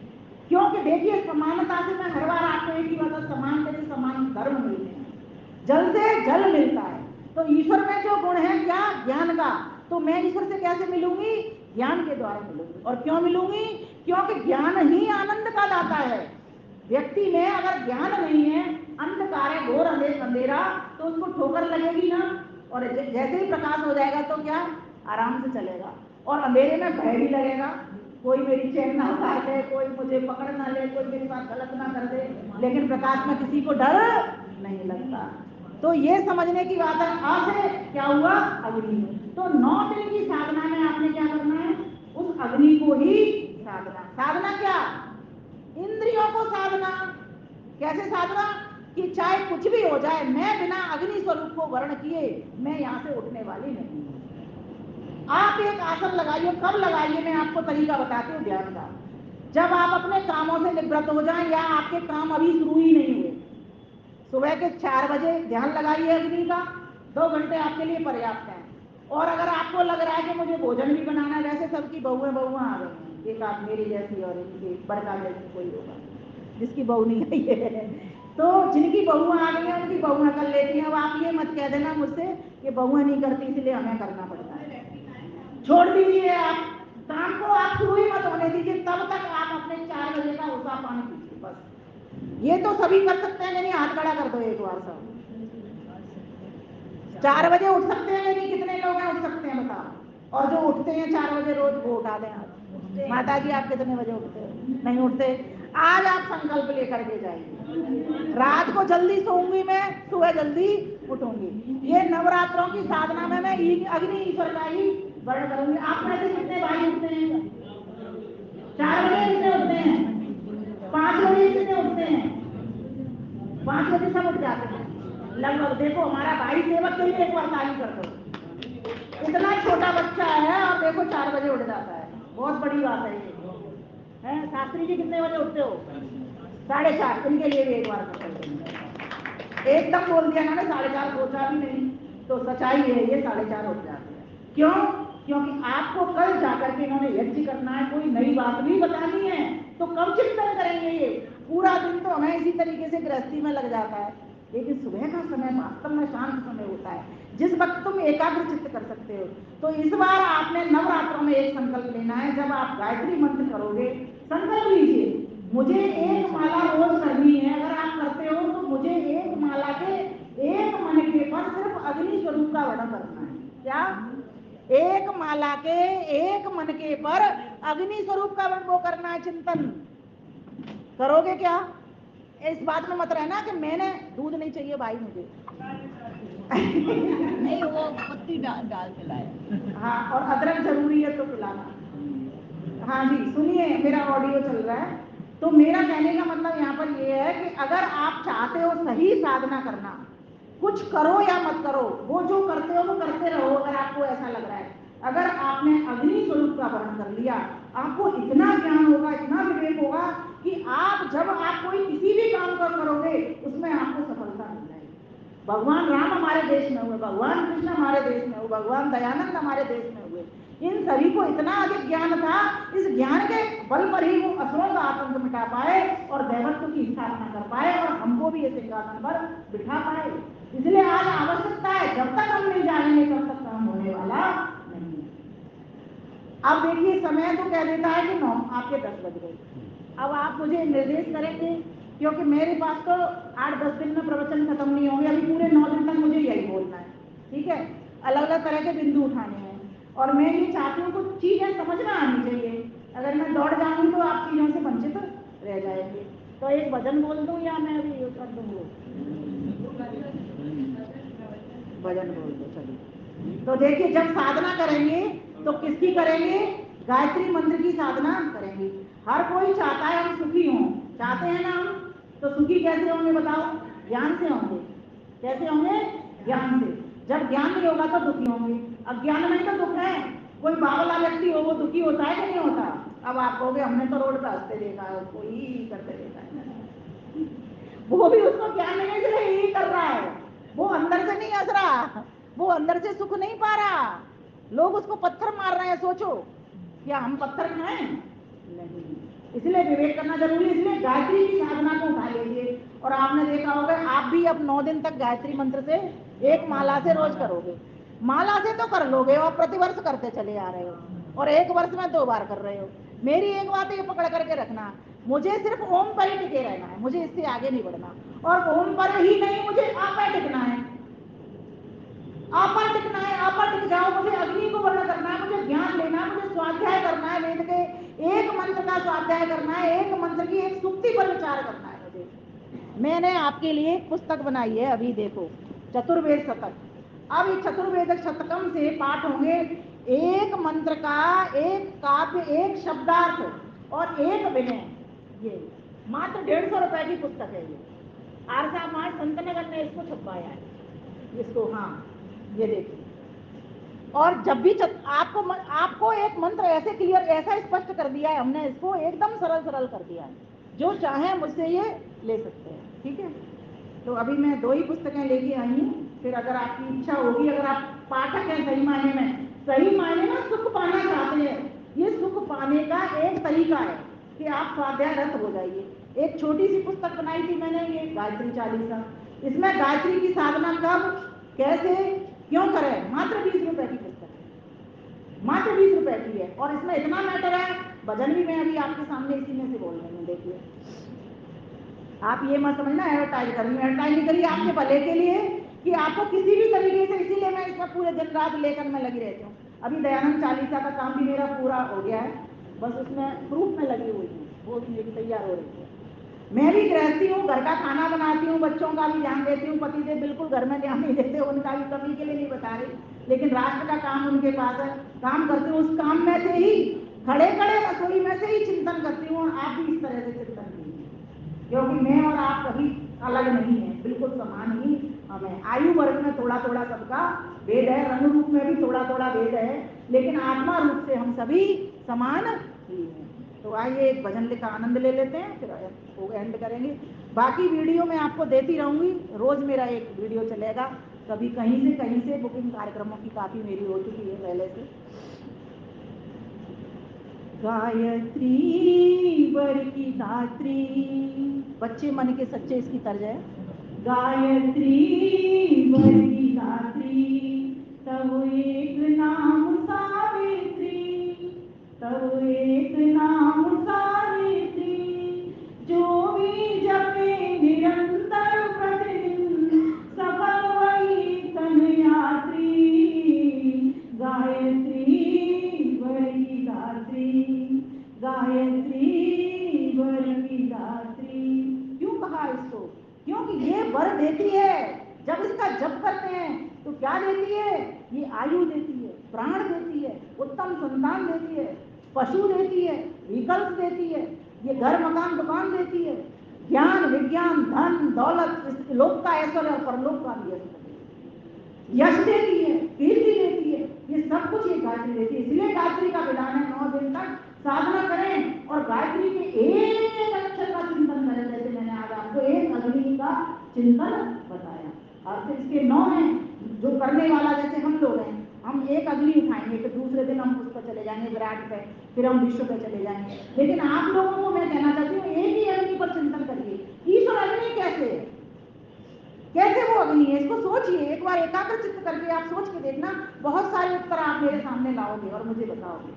क्योंकि देखिए समानता से मैं हर बार आपको एक ही बात, समानता से समान धर्म मिलते हैं, जल से जल मिलता है। तो ईश्वर में जो गुण है क्या, ज्ञान का, तो मैं ईश्वर से कैसे मिलूंगी, ज्ञान के द्वारा मिलूंगी। और क्यों मिलूंगी, क्योंकि ज्ञान ही आनंद का दाता है। व्यक्ति में अगर ज्ञान नहीं है, अंधकार है, घोर अंधेरा, तो उसको ठोकर लगेगी ना, और जैसे ही प्रकाश हो जाएगा तो क्या आराम से चलेगा। और अंधेरे में भय भी लगेगा, कोई मेरी चैन ना उतार दे, कोई मुझे पकड़ ना ले, कोई मेरे साथ गलत ना कर दे। लेकिन प्रकाश में किसी को डर नहीं लगता। तो ये समझने की बात है। आ से क्या हुआ, अग्नि। तो 9 दिन की साधना में आपने क्या करना है, उस अग्नि को ही साधना। साधना क्या, इंद्रियों को साधना। कैसे साधना, कि चाहे कुछ भी हो जाए, मैं बिना अग्नि स्वरूप को वर्ण किए मैं यहाँ से उठने वाली नहीं। आप एक आसन लगाइए, कब लगाइए मैं आपको तरीका बताती हूँ ध्यान का। जब आप अपने कामों से निवृत्त हो जाएं या आपके काम अभी शुरू ही नहीं हुए, सुबह के 4 बजे ध्यान लगाइए अग्नि का, 2 घंटे आपके लिए पर्याप्त है। और अगर आपको लग रहा है कि मुझे भोजन भी बनाना है, वैसे सबकी बहुएं आ गई हैं, एक आप मेरी जैसी और इनकी बड़का जैसी कोई होगा जिसकी बहू नहीं आई है। तो जिनकी बहुएं आ गई हैं उनकी बहुएं कर लेती हैं। अब आप ये मत कह देना मुझसे कि बहुएं नहीं करती इसलिए हमें करना पड़ता है। छोड़ दीजिए, आप काम को आप शुरू ही मत होने दीजिए, तब तक आप अपने 4 बजे का उसा पानी पीजिए बस। ये तो सभी कर सकते हैं, नहीं हाथ खड़ा कर दो एक बार सब। 4 बजे उठ सकते हैं, नहीं कितने लोग हैं उठ सकते हैं बताओ। और जो उठते हैं 4 बजे रोज, वो उठा दें आप। माता जी आप कितने बजे उठते हो, नहीं उठते। आज आप संकल्प लेकर के जाइए, रात को जल्दी सोऊंगी मैं, सुबह जल्दी उठूंगी। ये नवरात्रों की साधना में मैं अग्नि ईश्वर का ही वर्ण करूंगी। आप में से कितने भाई उठते हैं, 4 बजे कितने उठते हैं, 5 बजे कितने उठते हैं, 5 बजे सब उठ जाते हैं लगभग। देखो हमारा भाई सेवक के लिए एक बार ताली कर दो, इतना छोटा बच्चा है और देखो 4 बजे उठ जाता है, बहुत बड़ी बात है ये है। शास्त्री जी कितने बजे उठते हो, 4:30, इनके लिए भी एक बार कर दो। एकदम बोल दिया ना 4:30, सोचा भी नहीं, तो सच्चाई है ये 4:30 उठ जाते हैं। क्यों, क्योंकि आपको कल जाकर के इन्होंने यज्ञ करना है, कोई नई बात भी बतानी है, तो कब चिंतन करेंगे। ये पूरा दिन तो हमें इसी तरीके से गृहस्थी में लग जाता है, लेकिन सुबह का समय वास्तव में शांत समय होता है, जिस वक्त तुम एकाग्र चित्त कर सकते हो। तो इस बार आपने नवरात्रों में एक संकल्प लेना है। जब आप गायत्री मंत्र करोगे, संकल्प लीजिए मुझे 1 माला रोज करनी है। अगर आप करते हो तो मुझे 1 माला के 1 मन के पर सिर्फ अग्नि स्वरूप का वर्णन करना है। क्या, 1 माला के 1 मन के पर अग्नि स्वरूप का वो करना है, चिंतन करोगे क्या। इस बात में मत रहना कि मैंने दूध नहीं चाहिए भाई मुझे नहीं वो पत्ती डाल के लाया। हाँ, और अदरक जरूरी है तो पिलाना। हाँ जी सुनिए, मेरा ऑडियो चल रहा है। तो मेरा कहने का मतलब यहाँ पर ये है कि अगर आप चाहते हो सही साधना करना, कुछ करो या मत करो, वो जो करते हो वो करते रहो। अगर आपको ऐसा लग रहा है, अगर आपने अग्नि स्वरूप का वर्ण कर लिया, आपको इतना ज्ञान होगा, इतना विवेक होगा कि आप जब आप कोई किसी भी काम को करोगे उसमें आपको सफलता मिल जाएगी। भगवान राम हमारे देश में हुए, भगवान कृष्ण हमारे देश में हुए, भगवान दयानंद हमारे देश में हुए। इन सभी को इतना अधिक ज्ञान था, इस ज्ञान के बल पर ही वो असुरों का आतंक मिटा पाए और दैवत्व की स्थापना कर पाए और हमको भी ये सिंहासन पर बिठा पाए। इसलिए आज आवश्यकता है, जब तक हम नहीं जानेंगे तब तक काम होने वाला नहीं है। अब देखिए समय तो कह देता है कि 9, आपके 10 बज गए। अब आप मुझे निर्देश करेंगे, क्योंकि मेरे पास तो 8-10 दिन में प्रवचन खत्म नहीं होंगे, अभी पूरे 9 दिन तक मुझे यही बोलना है। ठीक है, अलग अलग तरह के बिंदु उठाने हैं और मैं ये चाहती हूँ कुछ चीजें समझना आनी चाहिए। अगर मैं दौड़ जाऊंगी तो आप चीजों से वंचित रह जाएंगे। तो एक भजन बोल दूं या मैं अभी कर दूंगा, भजन बोल दो चलिए। तो देखिए जब साधना करेंगे तो किसकी करेंगे, गायत्री मंत्र की साधना करेंगे। हर कोई चाहता है हम सुखी हों, चाहते हैं ना हम, तो सुखी कैसे होंगे बताओ, ज्ञान से होंगे। कैसे होंगे, ज्ञान से। जब ज्ञान नहीं होगा तो दुखी होंगे। अज्ञान में तो दुख है। कोई बावला व्यक्ति हो वो दुखी होता है कि नहीं होता? अब आप कहोगे हमने तो रोड पे हंसते देखा है, कोई करते देखा है, वो भी उसको ज्ञान नहीं है इसलिए यही कर रहा है। वो अंदर से नहीं हंस रहा, वो अंदर से सुख नहीं पा रहा। लोग उसको पत्थर मार रहे हैं। सोचो क्या हम पत्थर खाएं? नहीं। इसलिए विवेक करना जरूरी है। इसलिए गायत्री की साधना को उठा लीजिए। और आपने देखा होगा आप भी अब 9 दिन तक गायत्री मंत्र से एक माला से रोज करोगे। माला से तो कर लोगे और प्रतिवर्ष करते चले आ रहे हो और एक वर्ष में 2 बार कर रहे हो। मेरी एक बात ये पकड़ करके रखना, मुझे सिर्फ ओम पर ही टिके रहना है, मुझे इससे आगे नहीं बढ़ना। और ओम पर ही नहीं, मुझे आप पर टिकना है, आप पर टिकना है। आप पर टिक जाओ। मुझे अग्नि को वर्ण करना है, मुझे ज्ञान लेना है, मुझे स्वाध्याय करना है, वेद के एक मंत्र का स्वाध्याय करना है, एक मंत्र की एक सुक्ति पर विचार करना है मुझे। मैंने आपके लिए एक पुस्तक बनाई है, अभी देखो, चतुर्वेद शतक। अब इस चतुर्वेद शतकम से पाठ होंगे एक मंत्र का, एक काव्य, एक शब्दार्थ और एक विनय। ये मात्र 150 रुपए की पुस्तक है। ये आरसा मार्ट संतनगर ने इसको छपवाया है इसको। हाँ ये देखिए। और जब भी आपको एक मंत्र ऐसे क्लियर, ऐसा स्पष्ट कर दिया है हमने, इसको एकदम सरल सरल कर दिया है। जो चाहे मुझसे ये ले सकते हैं, ठीक है। तो अभी मैं 2 ही पुस्तकें लेके आई हूँ। फिर अगर आपकी इच्छा होगी, अगर आप पाठक हैं सही मायने में, सही मायने में सुख पाना चाहते हैं, ये सुख पाने का एक तरीका है कि आप स्वाध्याय रत हो जाइए। एक छोटी सी पुस्तक बनाई थी मैंने, ये गायत्री चालीसा। इसमें गायत्री की साधना कब, कैसे, क्यों करें, मात्र 20 रुपए की पुस्तक है, मात्र 20 रुपए की है। और इसमें इतना मैटर है, भजन भी मैं अभी आपके सामने इसी में से बोल रही हूँ। देखिए आप ये मत समझना एडवर्टाइज कर रही हूँ, एडवर्टाइज नहीं करिए, आपके भले के लिए कि आपको किसी भी तरीके से, इसीलिए मैं इसमें पूरे दिन रात लेकर मैं लगी रहती हूँ। अभी दयानंद चालीसा का काम भी मेरा पूरा हो गया है, बस उसमें प्रूफ में लगी हुई हूँ, वो भी मेरी तैयार हो रही है। मैं भी गृहस्थी हूँ, घर का खाना बनाती हूँ, बच्चों का भी ध्यान देती हूँ। पति देव बिल्कुल घर में ध्यान नहीं देते, उनका भी कभी के लिए नहीं बता रही, लेकिन राष्ट्र का काम उनके पास है, काम करती हूँ। उस काम में से ही खड़े खड़े रसोई में से ही चिंतन करती हूँ। और आप भी इस तरह से चिंतन कीजिए, क्योंकि मैं और आप कभी अलग नहीं है, बिल्कुल समान ही हमें। आयु वर्ग में थोड़ा थोड़ा सबका भेद है, रंग रूप में भी थोड़ा थोड़ा भेद है, लेकिन आत्मा रूप से हम सभी समान ही हैं। तो आइए एक भजन लेकर आनंद ले लेते हैं, फिर एंड करेंगे। बाकी वीडियो मैं आपको देती रहूंगी, रोज मेरा एक वीडियो चलेगा, कभी कहीं से बुकिंग कार्यक्रमों की काफी मेरी हो चुकी है पहले से। गायत्री वर की दात्री, बच्चे मन के सच्चे इसकी तर्ज है। गायत्री वर की दात्री, तब एक नाम सावित्री, तब एक नाम सावित्री, जो भी जपे निरंतर प्रतिदिन, सफल वही तन यात्री। गायत्री वर की दात्री, गायत्री वर की दात्री। क्यों कहा इसको? क्योंकि ये वर देती है। जब इसका जप करते हैं तो क्या देती है? ये आयु देती है, प्राण देती है, उत्तम संतान देती है, पशु देती है, विकल्प देती है, ये घर मकान दुकान देती है, ज्ञान विज्ञान धन दौलत, इस लोक का ऐश्वर्य और परलोक का भी ऐश्वर्य, यश देती है, कीर्ति देती है, ये सब कुछ ये गायत्री देती है। इसलिए गायत्री का विधान है 9 दिन तक साधना करें और गायत्री के एक अक्षर का चिंतन करें। जैसे मैंने आज आपको एक अग्नि का चिंतन बताया, और फिर इसके 9 हैं जो करने वाला, जैसे हम लोग हैं, हम एक अग्नि उठाएंगे, फिर दूसरे दिन हम उस पर चले जाएंगे विराट पे, फिर हम विश्व पे चले जाएंगे। लेकिन आप लोगों को मैं कहना चाहती हूँ एक ही अग्नि पर चिंतन करिए। ईश्वर अग्नि कैसे है, कैसे वो अग्नि है, इसको सोचिए एक बार, एकाग्र चित्त करके आप सोच के देखना, बहुत सारे उत्तर आप मेरे सामने लाओगे और मुझे बताओगे।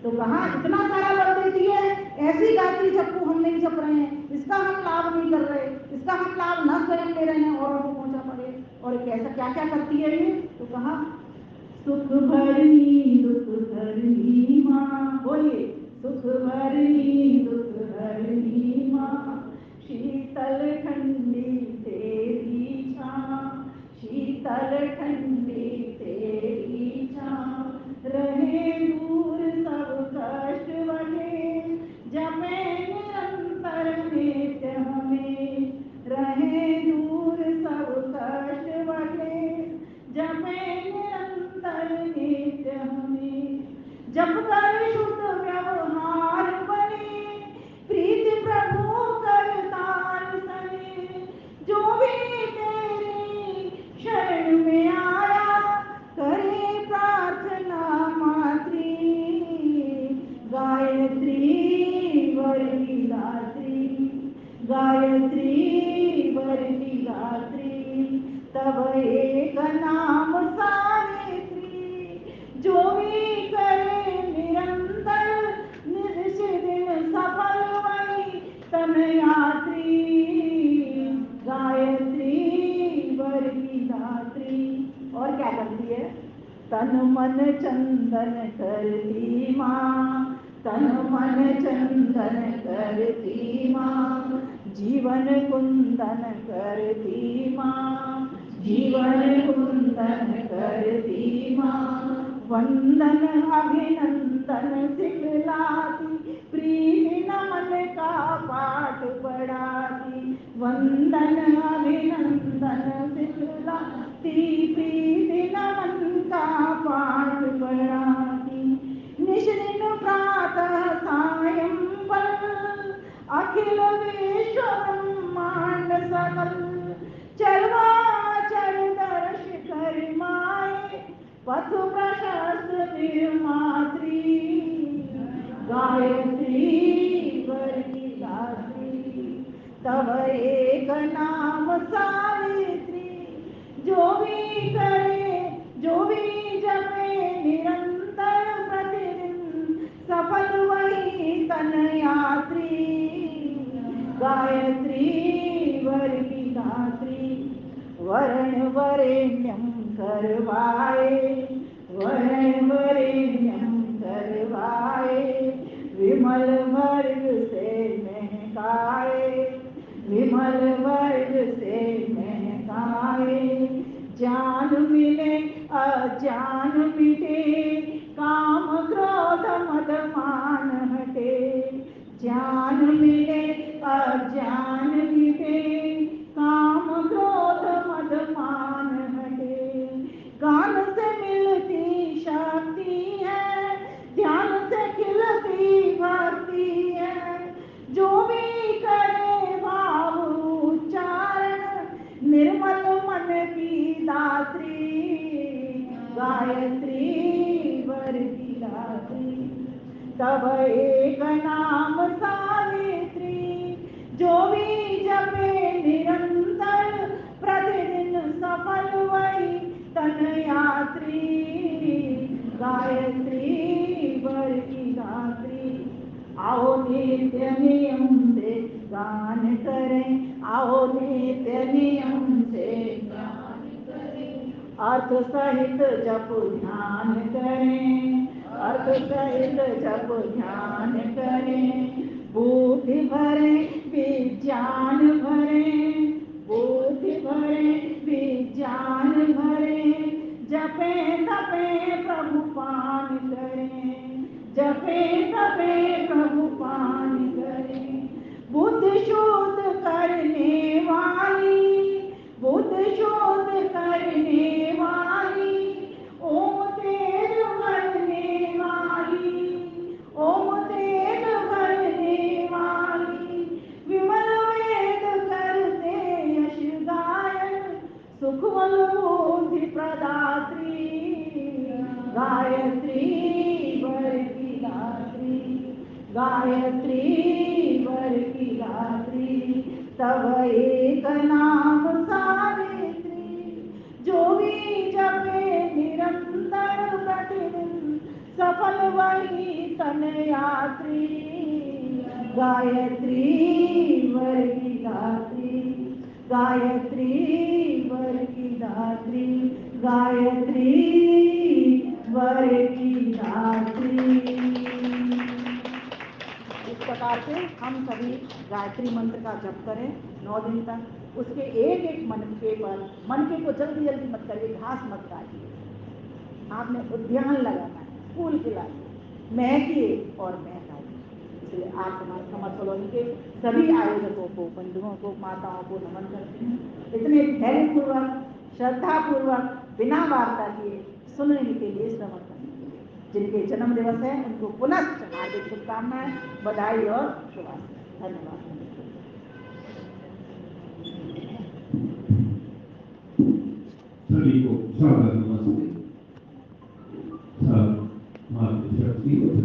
तो कहाँ इतना सारा वर देती है, ऐसी गायत्री जब को हम नहीं जप रहे हैं, इसका हम लाभ नहीं कर रहे, इसका हम लाभ न स्वयं ले रहे हैं और को पहुंचा पड़े। और कैसा क्या क्या करती है ये? तो कहा सुख भरी दुख भरी माँ, बोलिए सुख भरी दुख भरी माँ, शीतल ठंडी तेरी छाँ, शीतल ठंडी तेरी छाँ, रहे दूर सब कष्ट वहे, जपे निरंतर नित्य हमें, रहे दूर सब कष्ट वहे, जपे निरंतर गायत्री वर की गात्री तब एक नाम सावित्री। जो भी करे निरंतर निज दिन सफल वही तन यात्री। गायत्री वर की गात्री। और क्या करती है? तन मन चंदन करती माँ, तन मन चंदन करती माँ, जीवन कुंदन करती माँ, जीवन कुंदन करती माँ। वंदन अभिनंदन सिखलाती, प्रीति नमन का पाठ पढ़ाती। वंदन अभिनंदन सिखलाती, प्रीति नमन का पाठ पढ़ाती। निश्चिन प्रातः सायं बल अखिल विश्व ब्रह्मांड सकल। चरवाचर दर्श कर माए पथ प्रशस्त निर्मात्री। गायत्री वर की गात्री तब एक नाम सावित्री। जो भी करे जो भी जपे निरंतर प्रतिदिन सफल वही तन यात्री। गायत्री वर की गात्री वरण वरेण्यम करवाए, वरण वरेण्यम करवाए। विमल वर्ग से महकाए, विमल वर्ग से महकाए। ज्ञान मिले अज्ञान मिटे, काम क्रोध मद मान हटे। ज्ञान मिले अज्ञान मिटे, काम क्रोध मद मान हटे। गान से मिलती शक्ति है, ध्यान से खिलती भक्ति है। जो भी करे भाव उच्चारण, निर्मल मन की दात्री। गायत्री वर की गात्री तब एक नाम सावित्री। जो भी जपे निरंतर प्रतिदिन सफल वही तन यात्री। गायत्री वर की गात्री। आओ नित्य नियम से गान करें, आओ नित्य नियम से गान करें। अर्थ सहित जप ध्यान करें, अर्थ सहित जप ध्यान करें। बुद्धि भरे विज्ञान भरे, बुद्धि भरे विज्ञान भरे। जपे तपे प्रभु पान करें, जपे तपे प्रभु पान करें। बुद्ध शोध करने वाली, बुद्ध शोध करने वाली। ओम तेज भरने वाली, ओम तेज भरने वाली। विमल वेद करते यश गायन, सुखवल बुद्धि प्रदात्री। गायत्री वर की गात्री, गायत्री वर की गात्री तब एक नाम सावित्री। जो भी जपे निरंतर प्रतिदिन सफल वही तन यात्री। गायत्री वर की गात्री, गायत्री वर की गात्री, गायत्री वर की गात्री। इस प्रकार से हम सभी गायत्री मंत्र का जप करें 9 दिन तक। उसके एक एक मनके पर, मनके को जल्दी जल्दी मत करिए, घास मत काटिए। आपने उद्यान लगाना है, फूल खिलाइए, महकिए और महकाइए। इसलिए आप समाज समर्थ कॉलोनी के सभी आयोजकों को, बंधुओं को, माताओं को नमन करते हैं। इतने धैर्यपूर्वक, श्रद्धापूर्वक, बिना वार्ता किए सुनने के लिए, श्रवण करने के लिए। जिनके जन्म दिवस है उनको पुनः हार्दिक शुभकामनाएं, बधाई और शुभाशंसद। धन्यवाद। सभी को सादर नमस्ते। मातृशक्ति और